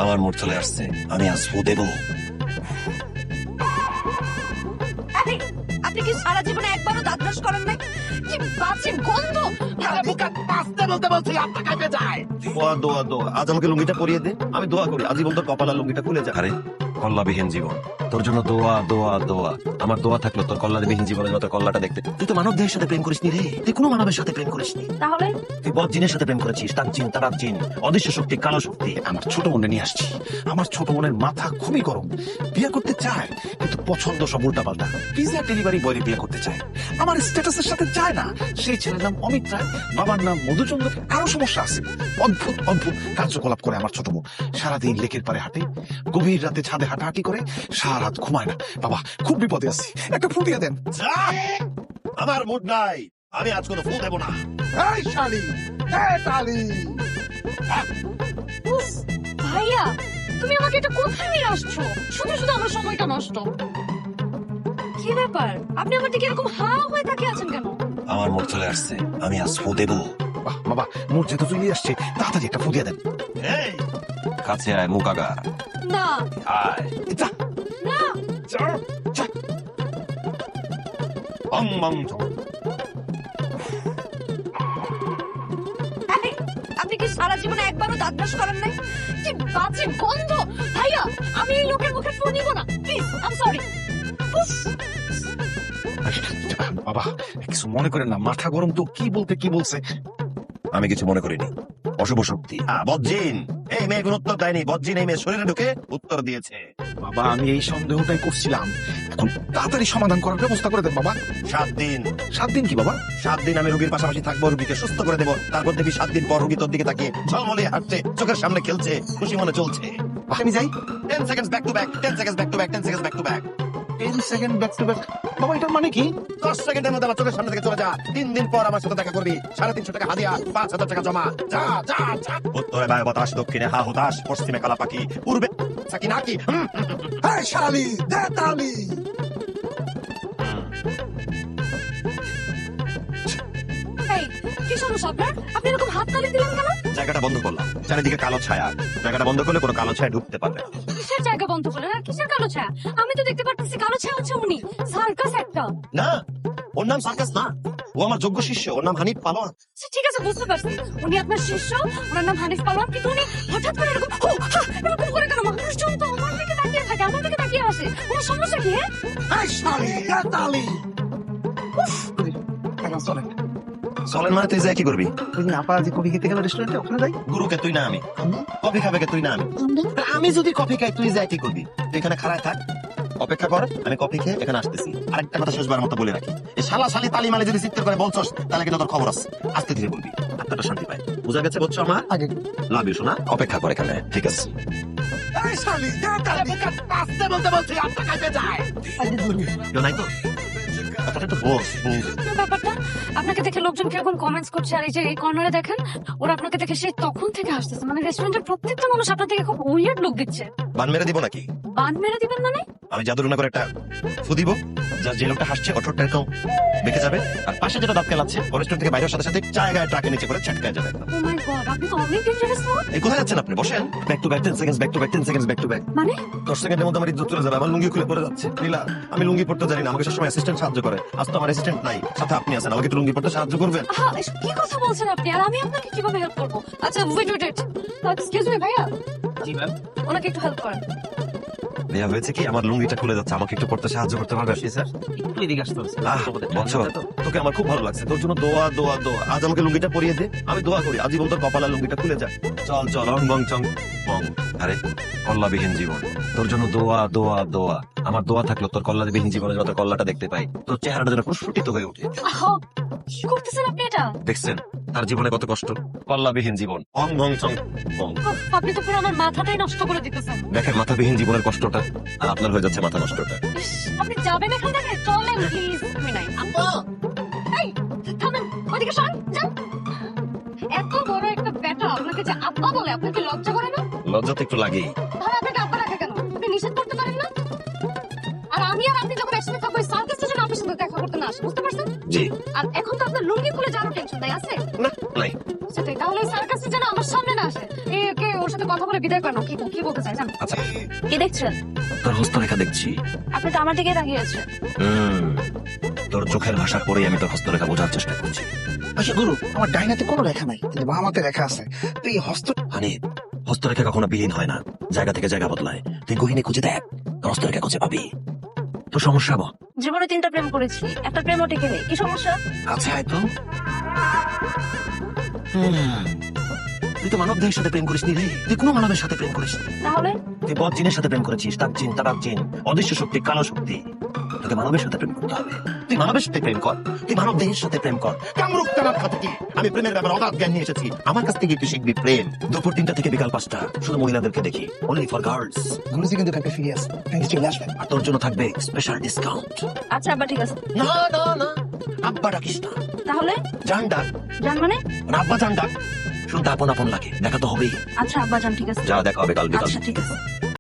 আমার মোড় চলে আসছে, আমি আসবো দেবো। আরে, আপনি কি সারা জীবনে একবারও দাঁত ব্রাশ করেন নাই? কি বাজে গন্ধ! দোয়া দোয়া দোয়া, আজ আমাকে লুঙ্গিটা পরিয়ে দে, আমি দোয়া করি আজীবন তোর কপালের লুঙ্গিটা খুলে যায়। আরে কল্লাবিহীন জীবন, তোর জন্য দোয়া দোয়া দোয়া। আমার দোয়া থাকলো তোর কল্লাবিহীন জীবনের মতো কল্লাটা দেখতে। তুই তো মানব দেহের সাথে প্রেম করিসনি রে, তুই কোনো মানবের সাথে প্রেম করিসনি। তাহলে তুই বদ জিনের সাথে প্রেম করেছিস, তার জিন তার জিন, অদৃশ্য শক্তি, কালো শক্তি। আমার ছোট বোনে নিয়ে আসছি। আমার ছোট বোনের মাথা খুবই গরম, বিয়ে করতে চায় কিন্তু পছন্দ সব উল্টা পাল্টা। পিজা ডেলিভারি বয় বিয়ে করতে চায়, আমার স্ট্যাটাসের সাথে যায় না। সেই ছেলের নাম অমিত রায়, বাবার নাম মধুচন্দ্র। কারো সমস্যা আছে, অদ্ভুত অদ্ভুত কার্যকলাপ করে আমার ছোট বোন। সারাদিন লেকের পারে হাঁটে, গভীর রাতে ছাদে হাঁটাহাঁটি করে, সারা রাত ঘুমায় না। বাবা খুব বিপদে আছি, একটা ফু দিয়ে দেন। আমার মুড নাই, আমি আজ কোনো ফুল দেবো না। এই শালি, এই তালি। উফ, ভাইয়া তুমি আমাকে এটা কোথায় নিয়ে আসছো? শুধু শুধু আমার সময়টা নষ্ট। কি ব্যাপার, আপনি আমার দিকে এরকম হা হয়ে তাকিয়ে আছেন কেন? আমার মোড় চলে আসছে, আমি আসবো দেবো। বাহ বাবা, মোট যেহেতু চলে আসছে, তাড়াতাড়ি একটা ফু দিয়ে দেন। এই কাছে আয় মুকাগা, না আয়। যা, না, যা, যা। বং বং চং। আরে, আপনি কি সারা জীবনে একবারও দাঁত ব্রাশ করেন নাই? কি বাজে গন্ধ! ভাইয়া আমি এই লোকের মুখে ফোন নিব না, প্লিজ, আই এম সরি। বাবা কিছু মনে করেন না, মাথা গরম তো। কি বলতে কি বলছে? আমি কিছু মনে করিনি, অশুভ শক্তি। বজ্জিন, এই মেয়ে কোন উত্তর দেয়নি। বজ্জিন এই মেয়ে শরীরে ঢুকে উত্তর দিয়েছে। বাবা আমি এই সন্দেহটাই করছিলাম, এখন তাড়াতাড়ি সমাধান করার ব্যবস্থা করে দেন বাবা। 7 দিন। 7 দিন কি বাবা? 7 দিন আমি রোগীর পাশাপাশি থাকবো, রোগীকে সুস্থ করে দেবো। তারপর দেখবি 7 দিন পর রোগী তোর দিকে তাকিয়ে ঝলমলে হাঁটছে, চোখের সামনে খেলছে, খুশি মনে চলছে। আমি যাই। 10 seconds back to back, 10 seconds back to back, 10 seconds back to back। 10 second back to back. বাবা এটার মানে কি? 10 সেকেন্ডের মধ্যে আমার চোখের সামনে থেকে চলে যা। 3 দিন পর আমার সাথে দেখা করবি, 350 টাকা হাদিয়া, 5000 টাকা জমা। যা যা যা। উত্তরে বায়ু বাতাস, দক্ষিণে হা হুতাশ, পশ্চিমে কালা পাখি, পূর্বে সাকিনাকি। এই শালি, দে তালি। এই, কি সমস্যা আপনার? আপনি এরকম হাত তালি দিলেন কেন? জায়গাটা বন্ধ করলাম, চারিদিকে কালো ছায়া। জায়গাটা বন্ধ করলে কোনো কালো ছায়া ঢুকতে পারবে না। কিসের জায়গা বন্ধ করলেন আর কিসের কালো ছায়া? আমি তো দেখতে পারতেছি কালো ছায়া হচ্ছে উনি, সার্কাস একটা। না, ওর নাম সার্কাস না, ও আমার যোগ্য শিষ্য, ওর নাম হানিফ পালোয়ান। আচ্ছা, ঠিক আছে বুঝতে পারছি, উনি আপনার শিষ্য, ওনার নাম হানিফ পালোয়ান। কিন্তু উনি হঠাৎ করে এরকম ও, হা, এরকম করে কেন? মানুষজন তো আমার দিকে তাকিয়ে থাকে, আমার দিকে তাকিয়ে আসে। ওনার সমস্যা কি? হ্যাঁ, এই শালি, দে তালি। এখন চলেন। চলেন মানে তুই যাই কি করবি? ওই যে আপা যে কফি খেতে গেল রেস্টুরেন্টে, ওখানে যাই। গুরুকে তুই না আমি, কফি খাবে কে তুই না আমি। আমি যদি কফি খাই তুই যাই কি করবি? তুই এখানে খাড়ায় থাক, অপেক্ষা কর, আমি কফি খেয়ে এখানে আসতেছি। আরেকটা কথা শেষবার মতো বলে রাখি, এই শালা শালি তালি মালি যদি চিৎকার করে বলছস তাহলে কিন্তু তোর খবর আছে। আস্তে ধীরে বলবি, আত্মাটা শান্তি পায়। বুঝা গেছে বুঝছো আমার? আগে লাভ ইউ সোনা, অপেক্ষা করে এখানে, ঠিক আছে? এই শালি, দে তালি। আসতে বলতে বলছি আত্মা খাইতে যায়। আগে বলবি। কেউ নাই তো? কথাটা তো বল বল। আপনার ব্যাপারটা, আপনাকে দেখে লোকজন কিরকম কমেন্টস করছে, আর এই যে এই কর্নারে দেখেন, ওরা আপনাকে দেখে সেই তখন থেকে আসতেছে। মানে রেস্টুরেন্টের প্রত্যেকটা মানুষ আপনার থেকে খুব উইয়ার্ড লুক দিচ্ছে। বান মেরে দিব নাকি? বান মেরে দিবেন মানে? আমি জাদুরনা করে একটা ফু দিব, যা যে লোকটা হাসছে ওঠোরটা এরকম বেঁকে যাবে, আর পাশে যেটা দাঁত কেলাচ্ছে ও রেস্টুরেন্ট থেকে বাইরের সাথে সাথে জায়গায় ট্রাকে নিচে করে ছেটকায় যাবে। ও মাই গড, আপনি তো অনেক ডেঞ্জারাস না? এই কোথায় যাচ্ছেন আপনি? বসেন। Back to back 10 seconds, back to back 10 seconds, back to back. মানে 10 সেকেন্ডের মধ্যে আমার ইজ্জত চলে যাবে। আমার লুঙ্গি খুলে পড়ে যাচ্ছে। নীলা, আমি লুঙ্গি পড়তে জানি না, আমাকে সবসময় অ্যাসিস্ট্যান্ট সাহায্য করে। আজ তো আমার অ্যাসিস্ট্যান্ট নাই, সাথে আপনি আছেন, আমাকে একটু লুঙ্গি পড়তে সাহায্য করবেন? হ্যাঁ, এসব কি কথা বলছেন আপনি? আর আমি আপনাকে কিভাবে হেল্প করবো? আচ্ছা wait wait wait, excuse me ভাইয়া, জি ম্যাম। ওনাকে একটু হেল্প করেন। ভাইয়া হয়েছে কি, আমার লুঙ্গিটা খুলে যাচ্ছে, আমাকে একটু পড়তে সাহায্য করতে পারবেন? স্যার একটু এদিকে আসতে হবে। বলছো তোকে আমার খুব ভালো লাগছে, তোর জন্য দোয়া দোয়া দোয়া। আজ আমাকে লুঙ্গিটা পরিয়ে দে, আমি দোয়া করি আজীবন তোর কপালের লুঙ্গিটা খুলে যায়। চল চল, রং বং চং বং। আরে কল্লাবিহীন জীবন, তোর জন্য দোয়া দোয়া দোয়া। আমার দোয়া থাকলো তোর কল্লাবিহীন জীবনের মতো কল্লাটা দেখতে পাই, তোর চেহারাটা যেন প্রস্ফুটিত হয়ে ওঠে। আহ, কি করতেছেন আপনি এটা? দেখছেন তার জীবনে কত কষ্ট, কল্লাবিহীন জীবন। অং বং চং বং। উফ, আপনি তো পুরো আমার মাথাটাই নষ্ট করে দিতেছেন। দেখেন মাথাবিহীন জীবনের কষ্টটা, আর আপনার হয়ে যাচ্ছে মাথা নষ্টটা। ইস, আপনি যাবেন এখান থেকে? চলেন প্লিজ। আমি নাই আব্বু, এই থামেন, ওইদিকে সর, যান। এত বড় একটা বেটা আপনাকে যে আব্বা বলে, আপনাকে লজ্জা করে না? লজ্জা তো একটু লাগেই। তাহলে আপনাকে আব্বা রাখে কেন? আপনি নিষেধ করতে পারেন না? আর আমি আর আপনি যখন একসাথে থাকবো, সার্কাসের জন্য আপনার সাথে দেখা করতে না আসে, বুঝতে পারছেন? জি আর এখন তো আপনার লুঙ্গি খুলে যাওয়ার টেনশন নাই আছে? না নাই। সেটাই তাহলে সার্কাসে যেন আমার সামনে না আসে। একে ওর সাথে কথা বলে বিদায় করানো। কি বলতে চাইছেন? আচ্ছা কি দেখছেন? তোর হস্তরেখা দেখছি। আপনি তো আমার দিকে তাকিয়ে আছেন। তোর চোখের ভাষা পড়ে আমি তোর হস্তরেখা বোঝার চেষ্টা করছি। আচ্ছা গুরু, আমার ডাইনাতে কোনো রেখা নাই, কিন্তু বামাতে রেখা আছে। তুই হস্ত হানি, হস্তরেখা কখনো বিলীন হয় না, জায়গা থেকে জায়গা বদলায়। তুই গহিনী খুঁজে দেখ, তোর হস্তরেখা খুঁজে পাবি। তোর সমস্যা বল। জীবনে 3টা প্রেম করেছি, একটা প্রেমও টিকে নেই। কি সমস্যা? আচ্ছা তো তুই তো মানবদের সাথে প্রেম করিস নি রে, তুই কোনো মানবের সাথে প্রেম করিস নি। তাহলে তুই বদ জিনের সাথে প্রেম করেছিস, তার জিন, তার জিন, অদৃশ্য শক্তি, কালো শক্তি। তোকে মানবের সাথে প্রেম করতে হবে। তুই মানবের সাথে প্রেম কর, তুই মানব দেহের সাথে প্রেম কর। কামরূপ কামার খাতে কি আমি প্রেমের ব্যাপারে অগাধ জ্ঞান নিয়ে এসেছি। আমার কাছ থেকে তুই শিখবি প্রেম। দুপুর 3টা থেকে বিকাল 5টা শুধু মহিলাদেরকে দেখি, অনলি ফর গার্লস। গুরুজি কিন্তু কালকে ফিরে আসবে, কালকে চলে আসবেন। আর তোর জন্য থাকবে স্পেশাল ডিসকাউন্ট। আচ্ছা আব্বা, ঠিক আছে। না না না, আব্বা ডাকিস না, তাহলে জান ডাক। জান মানে? আব্বা জান ডাক, শুনতে আপন আপন লাগে, দেখা তো হবেই। আচ্ছা আব্বা জান, ঠিক আছে। যা দেখা হবে কাল বিকাল। আচ্ছা ঠিক আছে।